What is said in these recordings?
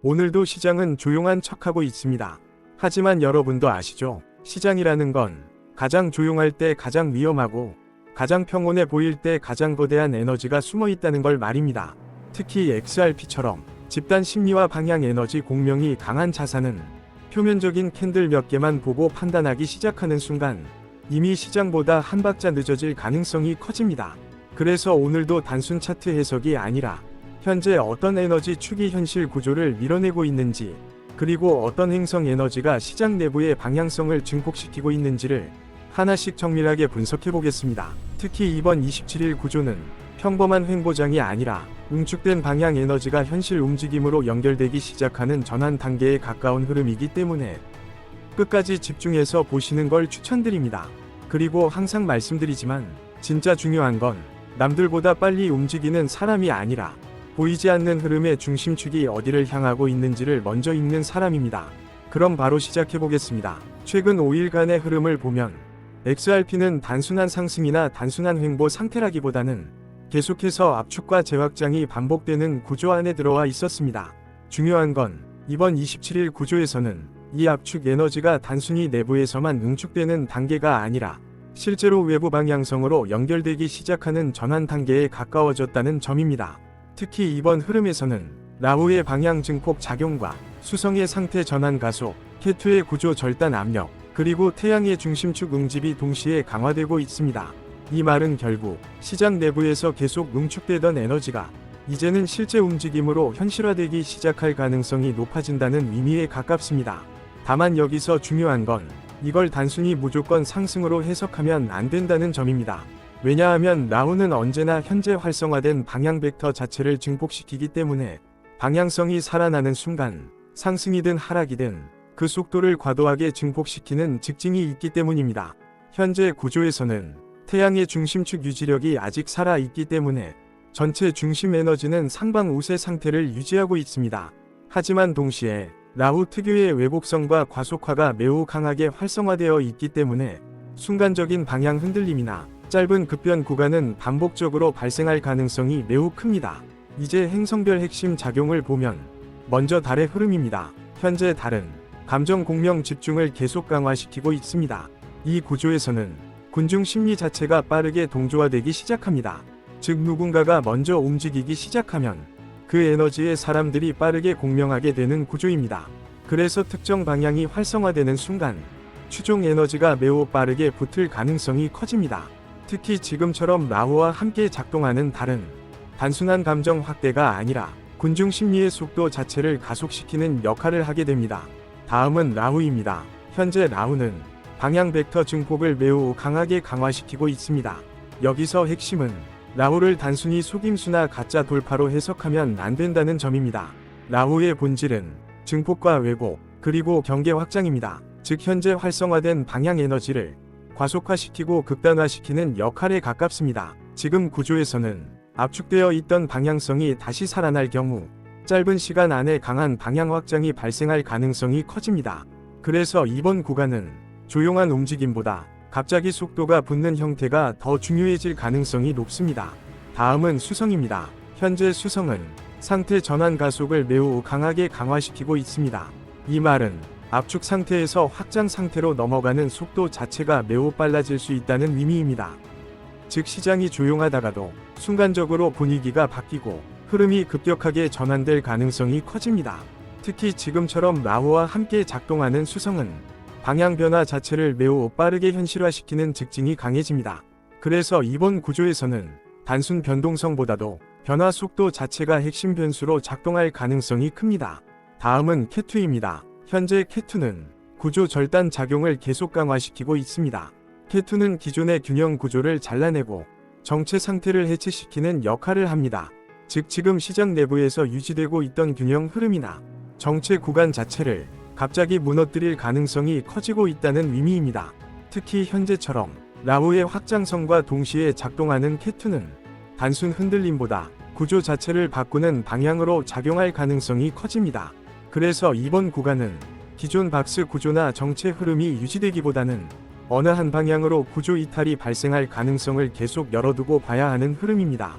오늘도 시장은 조용한 척하고 있습니다. 하지만 여러분도 아시죠? 시장이라는 건 가장 조용할 때 가장 위험하고 가장 평온해 보일 때 가장 거대한 에너지가 숨어 있다는 걸 말입니다. 특히 XRP처럼 집단 심리와 방향 에너지 공명이 강한 자산은 표면적인 캔들 몇 개만 보고 판단하기 시작하는 순간 이미 시장보다 한 박자 늦어질 가능성이 커집니다. 그래서 오늘도 단순 차트 해석이 아니라 현재 어떤 에너지 축이 현실 구조를 밀어내고 있는지, 그리고 어떤 행성 에너지가 시장 내부의 방향성을 증폭시키고 있는지를 하나씩 정밀하게 분석해 보겠습니다. 특히 이번 27일 구조는 평범한 횡보장이 아니라 응축된 방향 에너지가 현실 움직임으로 연결되기 시작하는 전환 단계에 가까운 흐름이기 때문에 끝까지 집중해서 보시는 걸 추천드립니다. 그리고 항상 말씀드리지만 진짜 중요한 건 남들보다 빨리 움직이는 사람이 아니라 보이지 않는 흐름의 중심축이 어디를 향하고 있는지를 먼저 읽는 사람입니다. 그럼 바로 시작해 보겠습니다. 최근 5일간의 흐름을 보면 XRP는 단순한 상승이나 단순한 횡보 상태라기보다는 계속해서 압축과 재확장이 반복되는 구조 안에 들어와 있었습니다. 중요한 건 이번 27일 구조에서는 이 압축 에너지가 단순히 내부에서만 응축되는 단계가 아니라 실제로 외부 방향성으로 연결되기 시작하는 전환 단계에 가까워졌다는 점입니다. 특히 이번 흐름에서는 라후의 방향 증폭 작용과 수성의 상태 전환 가속, K2의 구조 절단 압력, 그리고 태양의 중심축 응집이 동시에 강화되고 있습니다. 이 말은 결국 시장 내부에서 계속 응축되던 에너지가 이제는 실제 움직임으로 현실화되기 시작할 가능성이 높아진다는 의미에 가깝습니다. 다만 여기서 중요한 건 이걸 단순히 무조건 상승으로 해석하면 안 된다는 점입니다. 왜냐하면 라후는 언제나 현재 활성화된 방향 벡터 자체를 증폭시키기 때문에 방향성이 살아나는 순간 상승이든 하락이든 그 속도를 과도하게 증폭시키는 특징이 있기 때문입니다. 현재 구조에서는 태양의 중심축 유지력이 아직 살아있기 때문에 전체 중심 에너지는 상방 우세 상태를 유지하고 있습니다. 하지만 동시에 라후 특유의 왜곡성과 과속화가 매우 강하게 활성화되어 있기 때문에 순간적인 방향 흔들림이나 짧은 급변 구간은 반복적으로 발생할 가능성이 매우 큽니다. 이제 행성별 핵심 작용을 보면 먼저 달의 흐름입니다. 현재 달은 감정 공명 집중을 계속 강화시키고 있습니다. 이 구조에서는 군중 심리 자체가 빠르게 동조화되기 시작합니다. 즉 누군가가 먼저 움직이기 시작하면 그 에너지에 사람들이 빠르게 공명하게 되는 구조입니다. 그래서 특정 방향이 활성화되는 순간 추종 에너지가 매우 빠르게 붙을 가능성이 커집니다. 특히 지금처럼 라후와 함께 작동하는 달은 단순한 감정 확대가 아니라 군중 심리의 속도 자체를 가속시키는 역할을 하게 됩니다. 다음은 라후입니다. 현재 라후는 방향 벡터 증폭을 매우 강하게 강화시키고 있습니다. 여기서 핵심은 라후를 단순히 속임수나 가짜 돌파로 해석하면 안 된다는 점입니다. 라후의 본질은 증폭과 왜곡, 그리고 경계 확장입니다. 즉 현재 활성화된 방향 에너지를 과속화시키고 극단화시키는 역할에 가깝습니다. 지금 구조에서는 압축되어 있던 방향성이 다시 살아날 경우 짧은 시간 안에 강한 방향 확장이 발생할 가능성이 커집니다. 그래서 이번 구간은 조용한 움직임보다 갑자기 속도가 붙는 형태가 더 중요해질 가능성이 높습니다. 다음은 수성입니다. 현재 수성은 상태 전환 가속을 매우 강하게 강화시키고 있습니다. 이 말은 압축 상태에서 확장 상태로 넘어가는 속도 자체가 매우 빨라질 수 있다는 의미입니다. 즉 시장이 조용하다가도 순간적으로 분위기가 바뀌고 흐름이 급격하게 전환될 가능성이 커집니다. 특히 지금처럼 라후와 함께 작동하는 수성은 방향 변화 자체를 매우 빠르게 현실화시키는 특징이 강해집니다. 그래서 이번 구조에서는 단순 변동성보다도 변화 속도 자체가 핵심 변수로 작동할 가능성이 큽니다. 다음은 K2입니다. 현재 K2는 구조 절단 작용을 계속 강화시키고 있습니다. K2는 기존의 균형 구조를 잘라내고 정체 상태를 해체시키는 역할을 합니다. 즉 지금 시장 내부에서 유지되고 있던 균형 흐름이나 정체 구간 자체를 갑자기 무너뜨릴 가능성이 커지고 있다는 의미입니다. 특히 현재처럼 라후의 확장성과 동시에 작동하는 K2는 단순 흔들림보다 구조 자체를 바꾸는 방향으로 작용할 가능성이 커집니다. 그래서 이번 구간은 기존 박스 구조나 정체 흐름이 유지되기보다는 어느 한 방향으로 구조 이탈이 발생할 가능성을 계속 열어두고 봐야 하는 흐름입니다.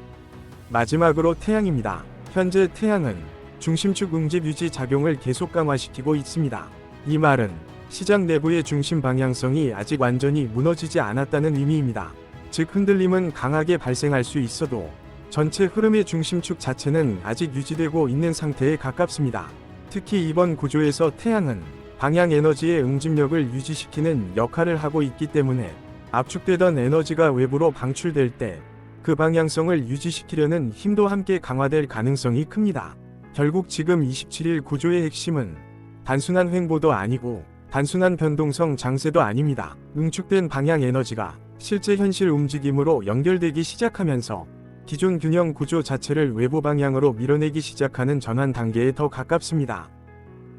마지막으로 태양입니다. 현재 태양은 중심축 응집 유지 작용을 계속 강화시키고 있습니다. 이 말은 시장 내부의 중심 방향성이 아직 완전히 무너지지 않았다는 의미입니다. 즉 흔들림은 강하게 발생할 수 있어도 전체 흐름의 중심축 자체는 아직 유지되고 있는 상태에 가깝습니다. 특히 이번 구조에서 태양은 방향 에너지의 응집력을 유지시키는 역할을 하고 있기 때문에 압축되던 에너지가 외부로 방출될 때 그 방향성을 유지시키려는 힘도 함께 강화될 가능성이 큽니다. 결국 지금 27일 구조의 핵심은 단순한 횡보도 아니고 단순한 변동성 장세도 아닙니다. 응축된 방향 에너지가 실제 현실 움직임으로 연결되기 시작하면서 기존 균형 구조 자체를 외부 방향으로 밀어내기 시작하는 전환 단계에 더 가깝습니다.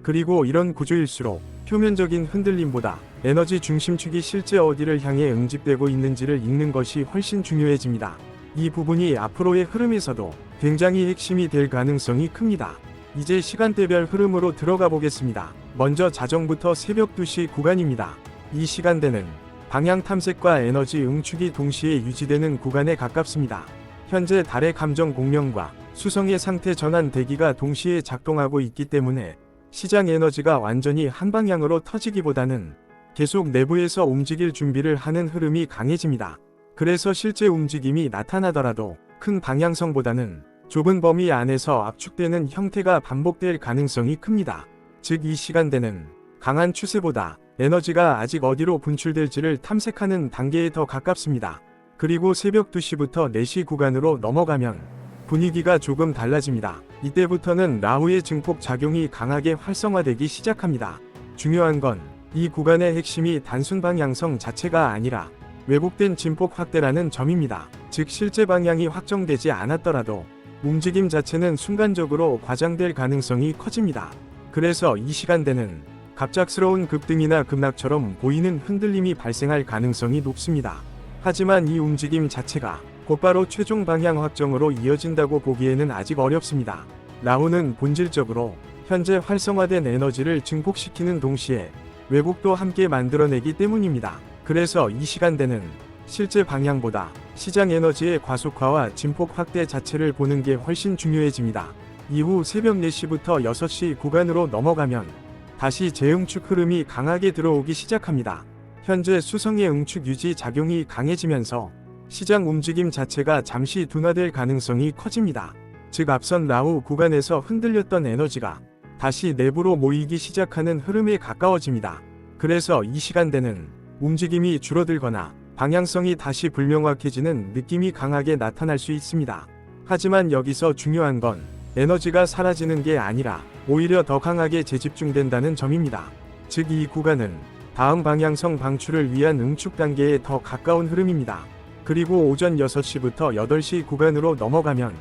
그리고 이런 구조일수록 표면적인 흔들림보다 에너지 중심축이 실제 어디를 향해 응집되고 있는지를 읽는 것이 훨씬 중요해집니다. 이 부분이 앞으로의 흐름에서도 굉장히 핵심이 될 가능성이 큽니다. 이제 시간대별 흐름으로 들어가 보겠습니다. 먼저 자정부터 새벽 2시 구간입니다. 이 시간대는 방향 탐색과 에너지 응축이 동시에 유지되는 구간에 가깝습니다. 현재 달의 감정 공명과 수성의 상태 전환 대기가 동시에 작동하고 있기 때문에 시장 에너지가 완전히 한 방향으로 터지기보다는 계속 내부에서 움직일 준비를 하는 흐름이 강해집니다. 그래서 실제 움직임이 나타나더라도 큰 방향성보다는 좁은 범위 안에서 압축되는 형태가 반복될 가능성이 큽니다. 즉 이 시간대는 강한 추세보다 에너지가 아직 어디로 분출될지를 탐색하는 단계에 더 가깝습니다. 그리고 새벽 2시부터 4시 구간으로 넘어가면 분위기가 조금 달라집니다. 이때부터는 라후의 증폭 작용이 강하게 활성화되기 시작합니다. 중요한 건 이 구간의 핵심이 단순 방향성 자체가 아니라 왜곡된 진폭 확대라는 점입니다. 즉 실제 방향이 확정되지 않았더라도 움직임 자체는 순간적으로 과장될 가능성이 커집니다. 그래서 이 시간대는 갑작스러운 급등이나 급락처럼 보이는 흔들림이 발생할 가능성이 높습니다. 하지만 이 움직임 자체가 곧바로 최종 방향 확정으로 이어진다고 보기에는 아직 어렵습니다. 라후는 본질적으로 현재 활성화된 에너지를 증폭시키는 동시에 왜곡도 함께 만들어내기 때문입니다. 그래서 이 시간대는 실제 방향보다 시장 에너지의 과속화와 진폭 확대 자체를 보는 게 훨씬 중요해집니다. 이후 새벽 4시부터 6시 구간으로 넘어가면 다시 재응축 흐름이 강하게 들어오기 시작합니다. 현재 수성의 응축 유지 작용이 강해지면서 시장 움직임 자체가 잠시 둔화될 가능성이 커집니다. 즉 앞선 라후 구간에서 흔들렸던 에너지가 다시 내부로 모이기 시작하는 흐름에 가까워집니다. 그래서 이 시간대는 움직임이 줄어들거나 방향성이 다시 불명확해지는 느낌이 강하게 나타날 수 있습니다. 하지만 여기서 중요한 건 에너지가 사라지는 게 아니라 오히려 더 강하게 재집중된다는 점입니다. 즉 이 구간은 다음 방향성 방출을 위한 응축 단계에 더 가까운 흐름입니다. 그리고 오전 6시부터 8시 구간으로 넘어가면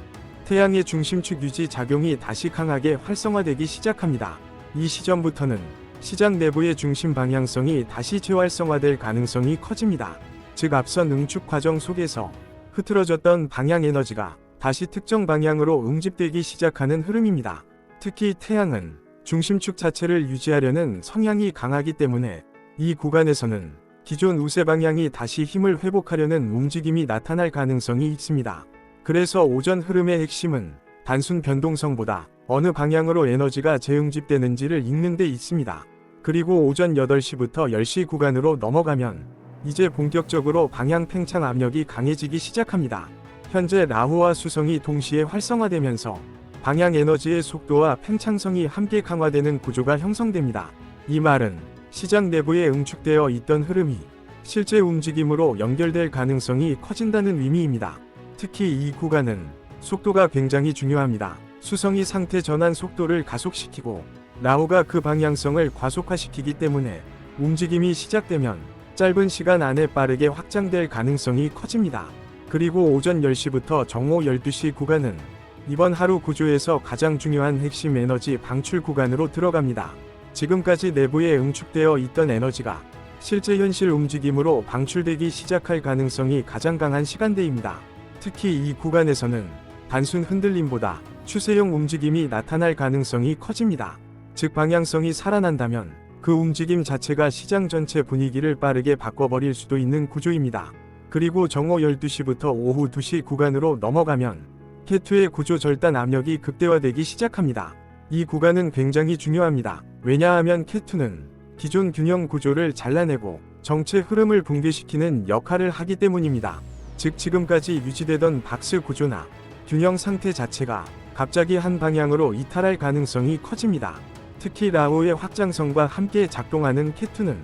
태양의 중심축 유지 작용이 다시 강하게 활성화되기 시작합니다. 이 시점부터는 시장 내부의 중심 방향성이 다시 재활성화될 가능성이 커집니다. 즉 앞선 응축 과정 속에서 흐트러졌던 방향 에너지가 다시 특정 방향으로 응집되기 시작하는 흐름입니다. 특히 태양은 중심축 자체를 유지하려는 성향이 강하기 때문에 이 구간에서는 기존 우세 방향이 다시 힘을 회복하려는 움직임이 나타날 가능성이 있습니다. 그래서 오전 흐름의 핵심은 단순 변동성보다 어느 방향으로 에너지가 재응집되는지를 읽는 데 있습니다. 그리고 오전 8시부터 10시 구간으로 넘어가면 이제 본격적으로 방향 팽창 압력이 강해지기 시작합니다. 현재 라후와 수성이 동시에 활성화되면서 방향 에너지의 속도와 팽창성이 함께 강화되는 구조가 형성됩니다. 이 말은 시장 내부에 응축되어 있던 흐름이 실제 움직임으로 연결될 가능성이 커진다는 의미입니다. 특히 이 구간은 속도가 굉장히 중요합니다. 수성이 상태 전환 속도를 가속시키고 라후가 그 방향성을 과속화시키기 때문에 움직임이 시작되면 짧은 시간 안에 빠르게 확장될 가능성이 커집니다. 그리고 오전 10시부터 정오 12시 구간은 이번 하루 구조에서 가장 중요한 핵심 에너지 방출 구간으로 들어갑니다. 지금까지 내부에 응축되어 있던 에너지가 실제 현실 움직임으로 방출되기 시작할 가능성이 가장 강한 시간대입니다. 특히 이 구간에서는 단순 흔들림보다 추세형 움직임이 나타날 가능성이 커집니다. 즉 방향성이 살아난다면 그 움직임 자체가 시장 전체 분위기를 빠르게 바꿔버릴 수도 있는 구조입니다. 그리고 정오 12시부터 오후 2시 구간으로 넘어가면 K2의 구조 절단 압력이 극대화되기 시작합니다. 이 구간은 굉장히 중요합니다. 왜냐하면 cat2는 기존 균형 구조를 잘라내고 정체 흐름을 붕괴시키는 역할을 하기 때문입니다. 즉 지금까지 유지되던 박스 구조나 균형 상태 자체가 갑자기 한 방향으로 이탈할 가능성이 커집니다. 특히 라오의 확장성과 함께 작동하는 cat2는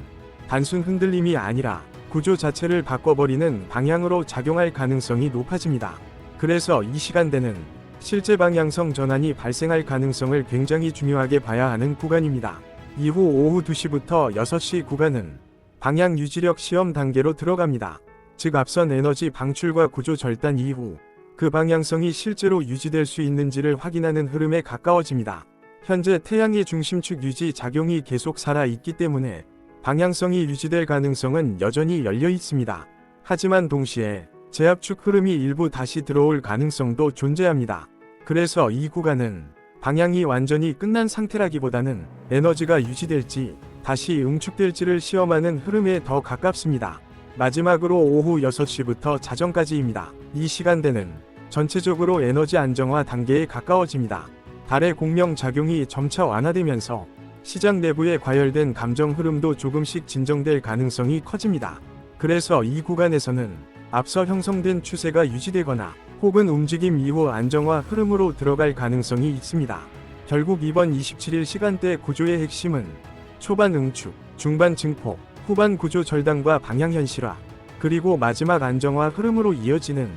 단순 흔들림이 아니라 구조 자체를 바꿔버리는 방향으로 작용할 가능성이 높아집니다. 그래서 이 시간대는 실제 방향성 전환이 발생할 가능성을 굉장히 중요하게 봐야 하는 구간입니다. 이후 오후 2시부터 6시 구간은 방향 유지력 시험 단계로 들어갑니다. 즉 앞선 에너지 방출과 구조 절단 이후 그 방향성이 실제로 유지될 수 있는지를 확인하는 흐름에 가까워집니다. 현재 태양의 중심축 유지 작용이 계속 살아있기 때문에 방향성이 유지될 가능성은 여전히 열려 있습니다. 하지만 동시에 제압축 흐름이 일부 다시 들어올 가능성도 존재합니다. 그래서 이 구간은 방향이 완전히 끝난 상태라기보다는 에너지가 유지될지 다시 응축될지를 시험하는 흐름에 더 가깝습니다. 마지막으로 오후 6시부터 자정까지입니다. 이 시간대는 전체적으로 에너지 안정화 단계에 가까워집니다. 달의 공명 작용이 점차 완화되면서 시장 내부에 과열된 감정 흐름도 조금씩 진정될 가능성이 커집니다. 그래서 이 구간에서는 앞서 형성된 추세가 유지되거나 혹은 움직임 이후 안정화 흐름으로 들어갈 가능성이 있습니다. 결국 이번 27일 시간대 구조의 핵심은 초반 응축, 중반 증폭, 후반 구조 절단과 방향 현실화, 그리고 마지막 안정화 흐름으로 이어지는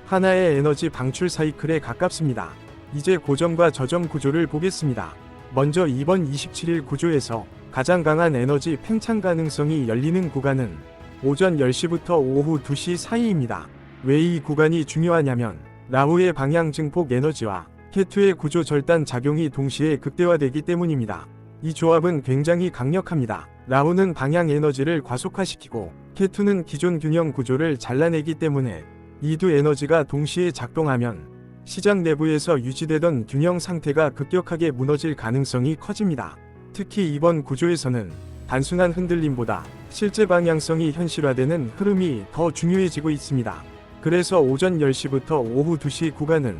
하나의 에너지 방출 사이클에 가깝습니다. 이제 고점과 저점 구조를 보겠습니다. 먼저 이번 27일 구조에서 가장 강한 에너지 팽창 가능성이 열리는 구간은 오전 10시부터 오후 2시 사이입니다. 왜 이 구간이 중요하냐면 라후의 방향 증폭 에너지와 cat2의 구조 절단 작용이 동시에 극대화되기 때문입니다. 이 조합은 굉장히 강력합니다. 라후는 방향 에너지를 과속화시키고 cat2는 기존 균형 구조를 잘라내기 때문에 이 두 에너지가 동시에 작동하면 시장 내부에서 유지되던 균형 상태가 급격하게 무너질 가능성이 커집니다. 특히 이번 구조에서는 단순한 흔들림보다 실제 방향성이 현실화되는 흐름이 더 중요해지고 있습니다. 그래서 오전 10시부터 오후 2시 구간은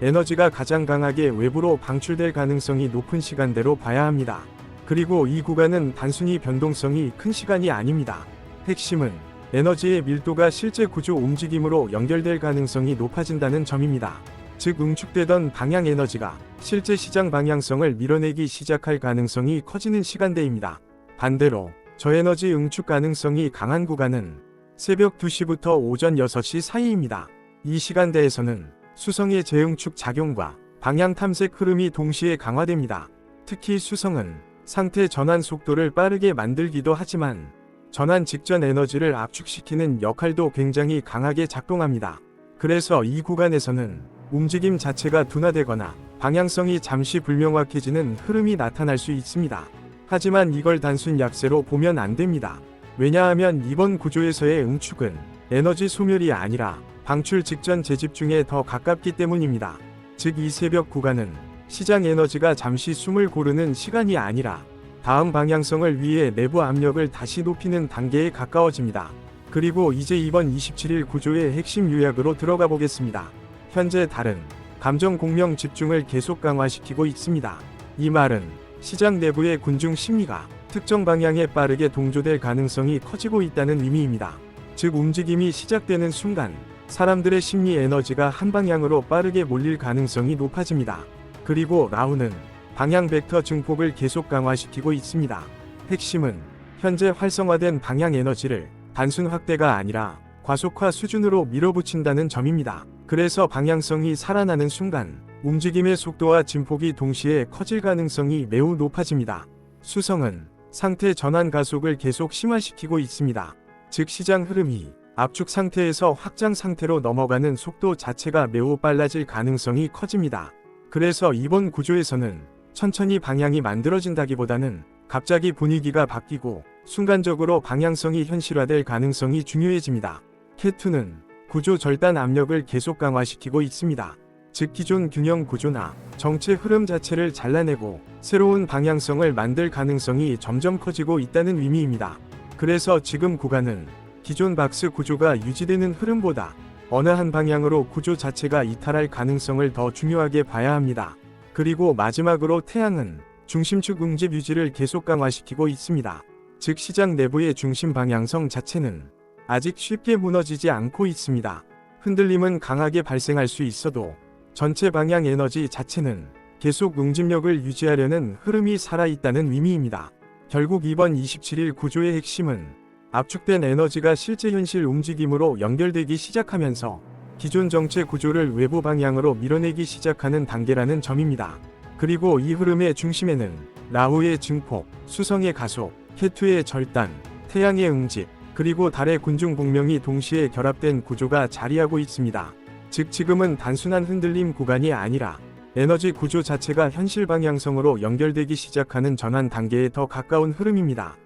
에너지가 가장 강하게 외부로 방출될 가능성이 높은 시간대로 봐야 합니다. 그리고 이 구간은 단순히 변동성이 큰 시간이 아닙니다. 핵심은 에너지의 밀도가 실제 구조 움직임으로 연결될 가능성이 높아진다는 점입니다. 즉 응축되던 방향 에너지가 실제 시장 방향성을 밀어내기 시작할 가능성이 커지는 시간대입니다. 반대로 저에너지 응축 가능성이 강한 구간은 새벽 2시부터 오전 6시 사이입니다. 이 시간대에서는 수성의 재응축 작용과 방향 탐색 흐름이 동시에 강화됩니다. 특히 수성은 상태 전환 속도를 빠르게 만들기도 하지만 전환 직전 에너지를 압축시키는 역할도 굉장히 강하게 작동합니다. 그래서 이 구간에서는 움직임 자체가 둔화되거나 방향성이 잠시 불명확해지는 흐름이 나타날 수 있습니다. 하지만 이걸 단순 약세로 보면 안 됩니다. 왜냐하면 이번 구조에서의 응축은 에너지 소멸이 아니라 방출 직전 재집중에 더 가깝기 때문입니다. 즉 이 새벽 구간은 시장 에너지가 잠시 숨을 고르는 시간이 아니라 다음 방향성을 위해 내부 압력을 다시 높이는 단계에 가까워집니다. 그리고 이제 이번 27일 구조의 핵심 요약으로 들어가 보겠습니다. 현재 달은 감정 공명 집중을 계속 강화시키고 있습니다. 이 말은 시장 내부의 군중 심리가 특정 방향에 빠르게 동조될 가능성이 커지고 있다는 의미입니다. 즉 움직임이 시작되는 순간 사람들의 심리 에너지가 한 방향으로 빠르게 몰릴 가능성이 높아집니다. 그리고 라후는 방향 벡터 증폭을 계속 강화시키고 있습니다. 핵심은 현재 활성화된 방향 에너지를 단순 확대가 아니라 과속화 수준으로 밀어붙인다는 점입니다. 그래서 방향성이 살아나는 순간 움직임의 속도와 진폭이 동시에 커질 가능성이 매우 높아집니다. 수성은 상태 전환 가속을 계속 심화시키고 있습니다. 즉 시장 흐름이 압축 상태에서 확장 상태로 넘어가는 속도 자체가 매우 빨라질 가능성이 커집니다. 그래서 이번 구조에서는 천천히 방향이 만들어진다기보다는 갑자기 분위기가 바뀌고 순간적으로 방향성이 현실화될 가능성이 중요해집니다. cat2는 구조 절단 압력을 계속 강화시키고 있습니다. 즉 기존 균형 구조나 정체 흐름 자체를 잘라내고 새로운 방향성을 만들 가능성이 점점 커지고 있다는 의미입니다. 그래서 지금 구간은 기존 박스 구조가 유지되는 흐름보다 어느 한 방향으로 구조 자체가 이탈할 가능성을 더 중요하게 봐야 합니다. 그리고 마지막으로 태양은 중심축 응집 유지를 계속 강화시키고 있습니다. 즉 시장 내부의 중심 방향성 자체는 아직 쉽게 무너지지 않고 있습니다. 흔들림은 강하게 발생할 수 있어도 전체 방향 에너지 자체는 계속 응집력을 유지하려는 흐름이 살아있다는 의미입니다. 결국 이번 27일 구조의 핵심은 압축된 에너지가 실제 현실 움직임으로 연결되기 시작하면서 기존 정체 구조를 외부 방향으로 밀어내기 시작하는 단계라는 점입니다. 그리고 이 흐름의 중심에는 라후의 증폭, 수성의 가속, 케투의 절단, 태양의 응집, 그리고 달의 군중 복명이 동시에 결합된 구조가 자리하고 있습니다. 즉 지금은 단순한 흔들림 구간이 아니라 에너지 구조 자체가 현실 방향성으로 연결되기 시작하는 전환 단계에 더 가까운 흐름입니다.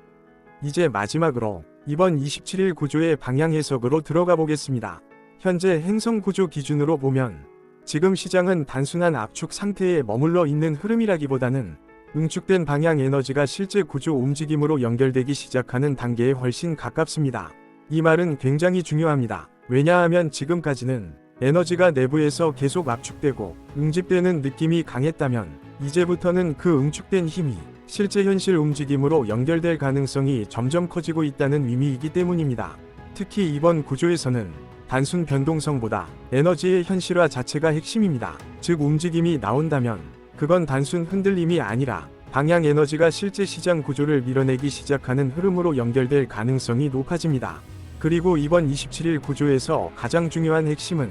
이제 마지막으로 이번 27일 구조의 방향 해석으로 들어가 보겠습니다. 현재 행성 구조 기준으로 보면 지금 시장은 단순한 압축 상태에 머물러 있는 흐름이라기보다는 응축된 방향 에너지가 실제 구조 움직임으로 연결되기 시작하는 단계에 훨씬 가깝습니다. 이 말은 굉장히 중요합니다. 왜냐하면 지금까지는 에너지가 내부에서 계속 압축되고 응집되는 느낌이 강했다면 이제부터는 그 응축된 힘이 실제 현실 움직임으로 연결될 가능성이 점점 커지고 있다는 의미이기 때문입니다. 특히 이번 구조에서는 단순 변동성보다 에너지의 현실화 자체가 핵심입니다. 즉 움직임이 나온다면 그건 단순 흔들림이 아니라 방향 에너지가 실제 시장 구조를 밀어내기 시작하는 흐름으로 연결될 가능성이 높아집니다. 그리고 이번 27일 구조에서 가장 중요한 핵심은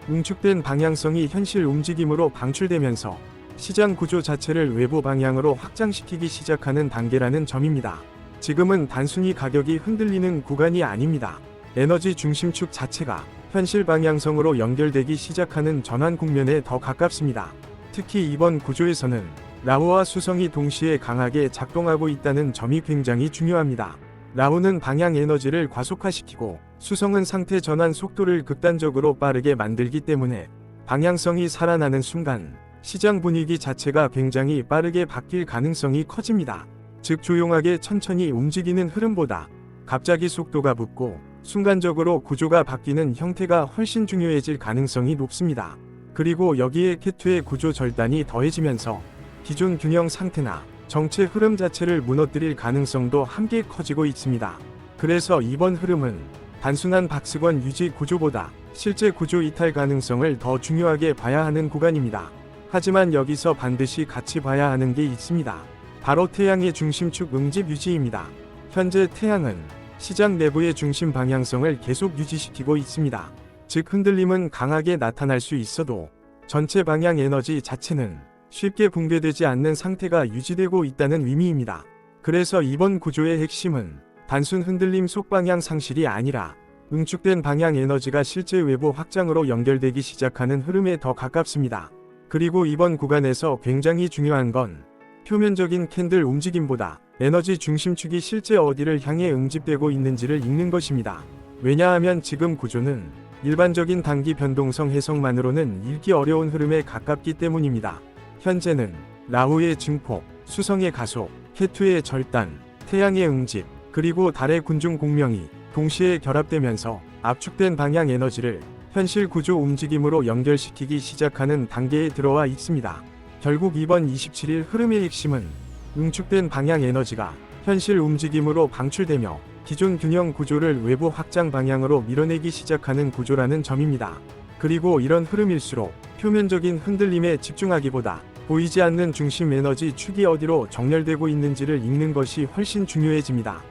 응축된 방향성이 현실 움직임으로 방출되면서 시장 구조 자체를 외부 방향으로 확장시키기 시작하는 단계라는 점입니다. 지금은 단순히 가격이 흔들리는 구간이 아닙니다. 에너지 중심축 자체가 현실 방향성으로 연결되기 시작하는 전환 국면에 더 가깝습니다. 특히 이번 구조에서는 라후와 수성이 동시에 강하게 작동하고 있다는 점이 굉장히 중요합니다. 라후는 방향 에너지를 과속화시키고 수성은 상태 전환 속도를 극단적으로 빠르게 만들기 때문에 방향성이 살아나는 순간 시장 분위기 자체가 굉장히 빠르게 바뀔 가능성이 커집니다. 즉 조용하게 천천히 움직이는 흐름보다 갑자기 속도가 붙고 순간적으로 구조가 바뀌는 형태가 훨씬 중요해질 가능성이 높습니다. 그리고 여기에 케투의 구조 절단이 더해지면서 기존 균형 상태나 정체 흐름 자체를 무너뜨릴 가능성도 함께 커지고 있습니다. 그래서 이번 흐름은 단순한 박스권 유지 구조보다 실제 구조 이탈 가능성을 더 중요하게 봐야 하는 구간입니다. 하지만 여기서 반드시 같이 봐야 하는 게 있습니다. 바로 태양의 중심축 응집 유지입니다. 현재 태양은 시장 내부의 중심 방향성을 계속 유지시키고 있습니다. 즉 흔들림은 강하게 나타날 수 있어도 전체 방향 에너지 자체는 쉽게 붕괴되지 않는 상태가 유지되고 있다는 의미입니다. 그래서 이번 구조의 핵심은 단순 흔들림 속 방향 상실이 아니라 응축된 방향 에너지가 실제 외부 확장으로 연결되기 시작하는 흐름에 더 가깝습니다. 그리고 이번 구간에서 굉장히 중요한 건 표면적인 캔들 움직임보다 에너지 중심축이 실제 어디를 향해 응집되고 있는지를 읽는 것입니다. 왜냐하면 지금 구조는 일반적인 단기 변동성 해석만으로는 읽기 어려운 흐름에 가깝기 때문입니다. 현재는 라후의 증폭, 수성의 가속, 케투의 절단, 태양의 응집, 그리고 달의 군중 공명이 동시에 결합되면서 압축된 방향 에너지를 현실 구조 움직임으로 연결시키기 시작하는 단계에 들어와 있습니다. 결국 이번 27일 흐름의 핵심은 응축된 방향 에너지가 현실 움직임으로 방출되며 기존 균형 구조를 외부 확장 방향으로 밀어내기 시작하는 구조라는 점입니다. 그리고 이런 흐름일수록 표면적인 흔들림에 집중하기보다 보이지 않는 중심 에너지 축이 어디로 정렬되고 있는지를 읽는 것이 훨씬 중요해집니다.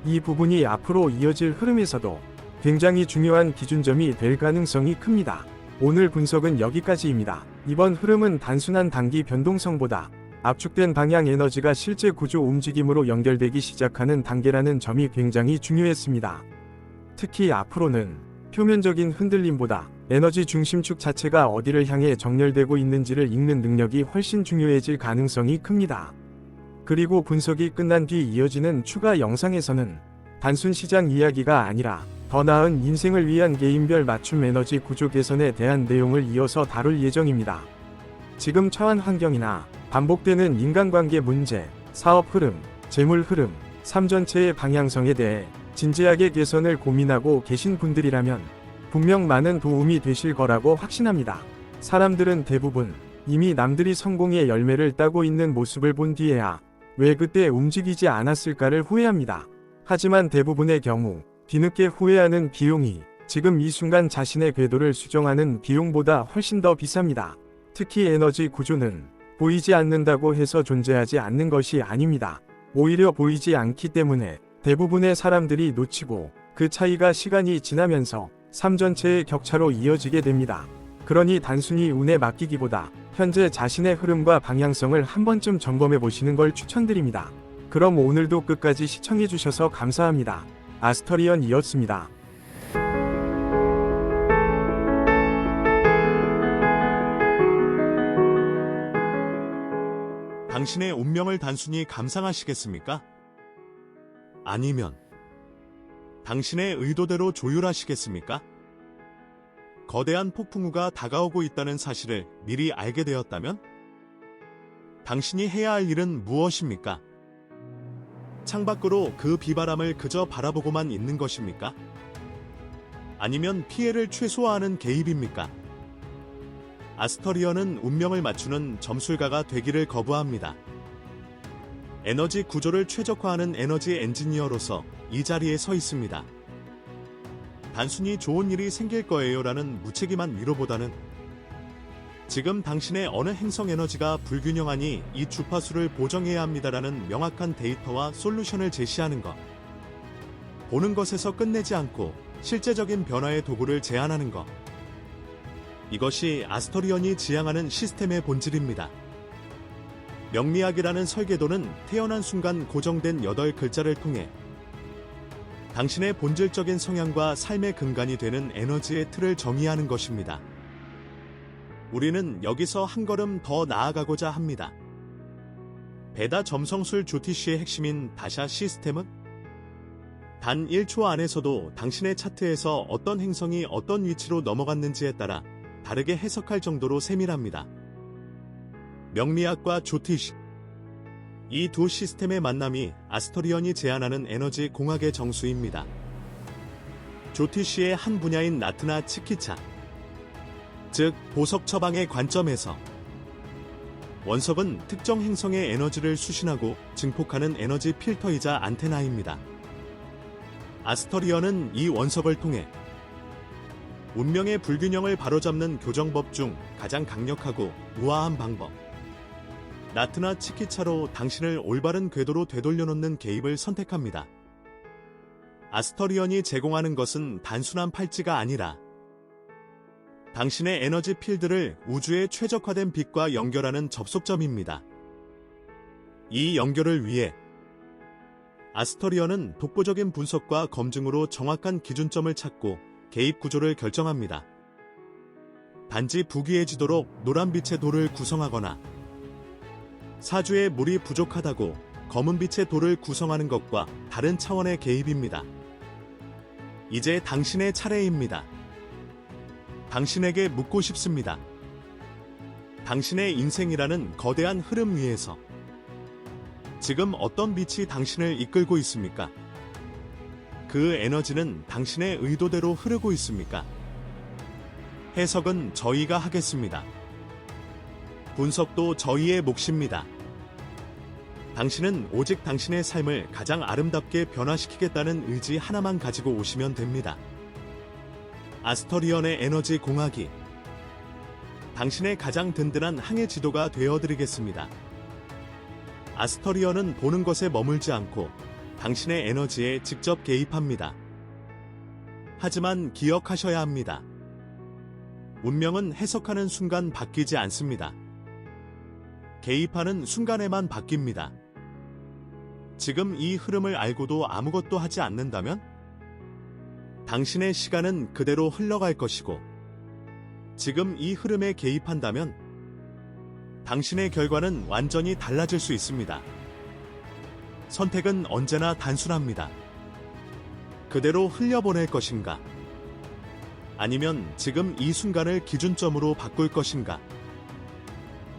이 부분이 앞으로 이어질 흐름에서도 굉장히 중요한 기준점이 될 가능성이 큽니다. 오늘 분석은 여기까지입니다. 이번 흐름은 단순한 단기 변동성보다 압축된 방향 에너지가 실제 구조 움직임으로 연결되기 시작하는 단계라는 점이 굉장히 중요했습니다. 특히 앞으로는 표면적인 흔들림보다 에너지 중심축 자체가 어디를 향해 정렬되고 있는지를 읽는 능력이 훨씬 중요해질 가능성이 큽니다. 그리고 분석이 끝난 뒤 이어지는 추가 영상에서는 단순 시장 이야기가 아니라 더 나은 인생을 위한 개인별 맞춤 에너지 구조 개선에 대한 내용을 이어서 다룰 예정입니다. 지금 처한 환경이나 반복되는 인간관계 문제, 사업 흐름, 재물 흐름, 삶 전체의 방향성에 대해 진지하게 개선을 고민하고 계신 분들이라면 분명 많은 도움이 되실 거라고 확신합니다. 사람들은 대부분 이미 남들이 성공의 열매를 따고 있는 모습을 본 뒤에야 왜 그때 움직이지 않았을까를 후회합니다. 하지만 대부분의 경우 뒤늦게 후회하는 비용이 지금 이 순간 자신의 궤도를 수정하는 비용보다 훨씬 더 비쌉니다. 특히 에너지 구조는 보이지 않는다고 해서 존재하지 않는 것이 아닙니다. 오히려 보이지 않기 때문에 대부분의 사람들이 놓치고 그 차이가 시간이 지나면서 삶 전체의 격차로 이어지게 됩니다. 그러니 단순히 운에 맡기기보다 현재 자신의 흐름과 방향성을 한 번쯤 점검해 보시는 걸 추천드립니다. 그럼 오늘도 끝까지 시청해 주셔서 감사합니다. 아스터리언이었습니다. 당신의 운명을 단순히 감상하시겠습니까? 아니면 당신의 의도대로 조율하시겠습니까? 거대한 폭풍우가 다가오고 있다는 사실을 미리 알게 되었다면? 당신이 해야 할 일은 무엇입니까? 창밖으로 그 비바람을 그저 바라보고만 있는 것입니까? 아니면 피해를 최소화하는 개입입니까? 아스터리언은 운명을 맞추는 점술가가 되기를 거부합니다. 에너지 구조를 최적화하는 에너지 엔지니어로서 이 자리에 서 있습니다. 단순히 좋은 일이 생길 거예요라는 무책임한 위로보다는 지금 당신의 어느 행성 에너지가 불균형하니 이 주파수를 보정해야 합니다라는 명확한 데이터와 솔루션을 제시하는 것. 보는 것에서 끝내지 않고 실제적인 변화의 도구를 제안하는 것. 이것이 아스터리언이 지향하는 시스템의 본질입니다. 명리학이라는 설계도는 태어난 순간 고정된 8글자를 통해 당신의 본질적인 성향과 삶의 근간이 되는 에너지의 틀을 정의하는 것입니다. 우리는 여기서 한 걸음 더 나아가고자 합니다. 베다 점성술 조티쉬의 핵심인 다샤 시스템은 단 1초 안에서도 당신의 차트에서 어떤 행성이 어떤 위치로 넘어갔는지에 따라 다르게 해석할 정도로 세밀합니다. 명리학과 조티쉬, 이 두 시스템의 만남이 아스터리언이 제안하는 에너지 공학의 정수입니다. 조티쉬의 한 분야인 나트나 치키차, 즉 보석 처방의 관점에서 원석은 특정 행성의 에너지를 수신하고 증폭하는 에너지 필터이자 안테나입니다. 아스터리언은 이 원석을 통해 운명의 불균형을 바로잡는 교정법 중 가장 강력하고 우아한 방법, 나트나 치키차로 당신을 올바른 궤도로 되돌려놓는 개입을 선택합니다. 아스터리언이 제공하는 것은 단순한 팔찌가 아니라 당신의 에너지 필드를 우주의 최적화된 빛과 연결하는 접속점입니다. 이 연결을 위해 아스터리언은 독보적인 분석과 검증으로 정확한 기준점을 찾고 개입 구조를 결정합니다. 단지 부귀해지도록 노란빛의 돌을 구성하거나 사주에 물이 부족하다고 검은빛의 돌을 구성하는 것과 다른 차원의 개입입니다. 이제 당신의 차례입니다. 당신에게 묻고 싶습니다. 당신의 인생이라는 거대한 흐름 위에서 지금 어떤 빛이 당신을 이끌고 있습니까? 그 에너지는 당신의 의도대로 흐르고 있습니까? 해석은 저희가 하겠습니다. 분석도 저희의 몫입니다. 당신은 오직 당신의 삶을 가장 아름답게 변화시키겠다는 의지 하나만 가지고 오시면 됩니다. 아스터리언의 에너지 공학이 당신의 가장 든든한 항해 지도가 되어드리겠습니다. 아스터리언은 보는 것에 머물지 않고 당신의 에너지에 직접 개입합니다. 하지만 기억하셔야 합니다. 운명은 해석하는 순간 바뀌지 않습니다. 개입하는 순간에만 바뀝니다. 지금 이 흐름을 알고도 아무것도 하지 않는다면 당신의 시간은 그대로 흘러갈 것이고, 지금 이 흐름에 개입한다면 당신의 결과는 완전히 달라질 수 있습니다. 선택은 언제나 단순합니다. 그대로 흘려보낼 것인가? 아니면 지금 이 순간을 기준점으로 바꿀 것인가?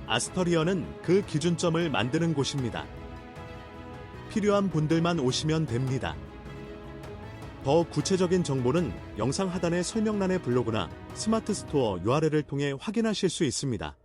아스터리언은 그 기준점을 만드는 곳입니다. 필요한 분들만 오시면 됩니다. 더 구체적인 정보는 영상 하단의 설명란의 블로그나 스마트 스토어 URL을 통해 확인하실 수 있습니다.